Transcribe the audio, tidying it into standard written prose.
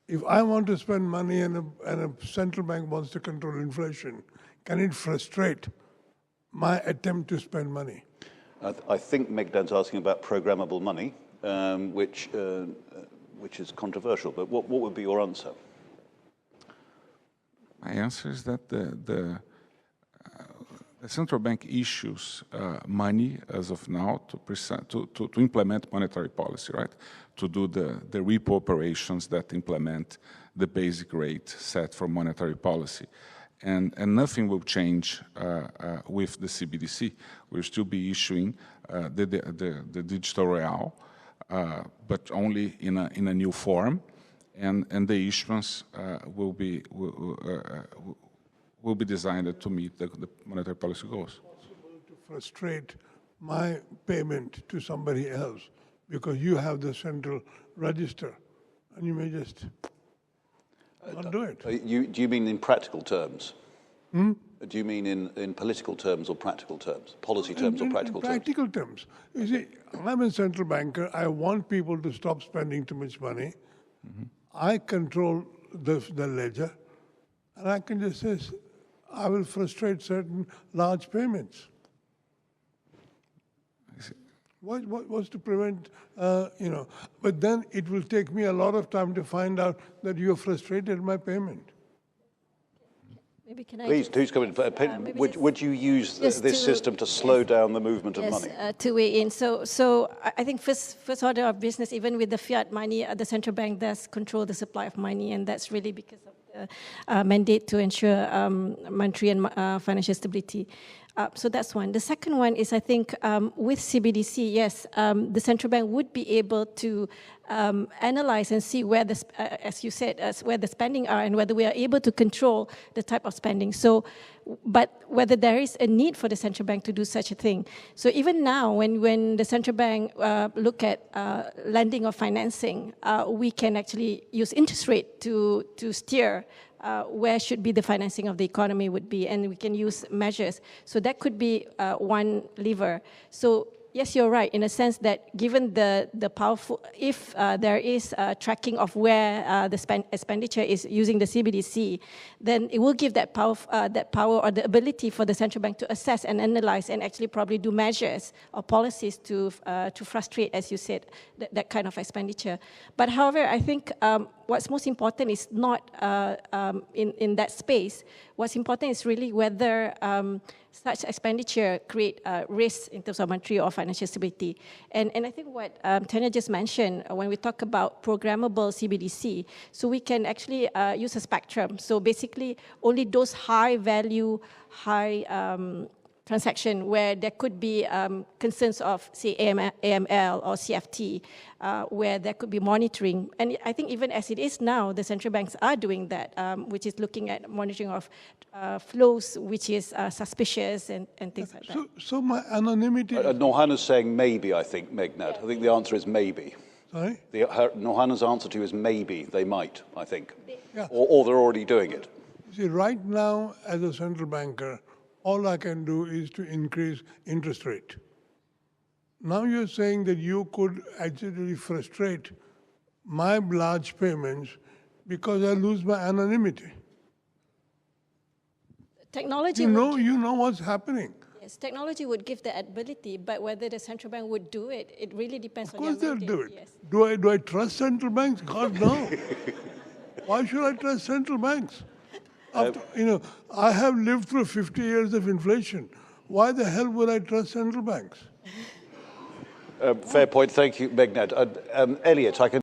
If I want to spend money and a central bank wants to control inflation, can it frustrate my attempt to spend money? I think Meghnad's asking about programmable money, which is controversial. But what would be your answer? My answer is that the central bank issues money as of now to implement monetary policy, right? To do the repo operations that implement the basic rate set for monetary policy. And nothing will change with the CBDC. We'll still be issuing the digital real, but only in a new form, and the issuance will be designed to meet the monetary policy goals. Is it possible to frustrate my payment to somebody else because you have the central register, and you may just not do it? Do you mean in practical terms? Do you mean in political terms or practical terms? Policy terms or practical terms? Practical terms. You see, I'm a central banker. I want people to stop spending too much money. I control the ledger, and I can just say, I will frustrate certain large payments. What's to prevent, but then it will take me a lot of time to find out that you have frustrated my payment. Maybe can I Please, who's coming? Would you use this system to slow down the movement of money? To weigh in. So I think first order of business, even with the fiat money, the central bank does control the supply of money, and that's really because of the mandate to ensure monetary and financial stability. So that's one. The second one is, I think, with CBDC, yes, the central bank would be able to analyze and see where, as you said, where the spending are and whether we are able to control the type of spending. So, but whether there is a need for the central bank to do such a thing. So even now, when the central bank look at lending or financing, we can actually use interest rate to steer where should be the financing of the economy would be, and we can use measures. So that could be one lever. So yes, you're right, in a sense that given the powerful, if there is tracking of where the expenditure is using the CBDC, then it will give that power or the ability for the central bank to assess and analyze and actually probably do measures or policies to frustrate, as you said, that kind of expenditure. But however, I think what's most important is not in that space. What's important is really whether such expenditure create risks in terms of monetary or financial stability. And I think what Tanya just mentioned, when we talk about programmable CBDC, so we can actually use a spectrum. So basically, only those high value, high transaction where there could be concerns of, say, AML or CFT, where there could be monitoring. And I think even as it is now, the central banks are doing that, which is looking at monitoring of flows, which is suspicious and things like that. So my anonymity... Norhana's saying maybe, I think, Meghnad. I think the answer is maybe. Sorry? Norhana's answer to you is maybe, they might, I think. Yeah. Or they're already doing it. See, right now, as a central banker, all I can do is to increase interest rate. Now you're saying that you could actually frustrate my large payments because I lose my anonymity. Technology you know what's happening. Yes, technology would give the ability, but whether the central bank would do it, it really depends on Of course they'll do it. Yes. Do I trust central banks? God, no. Why should I trust central banks? After, I have lived through 50 years of inflation. Why the hell would I trust central banks? Fair point. Thank you, Meghnad. Elliot, I can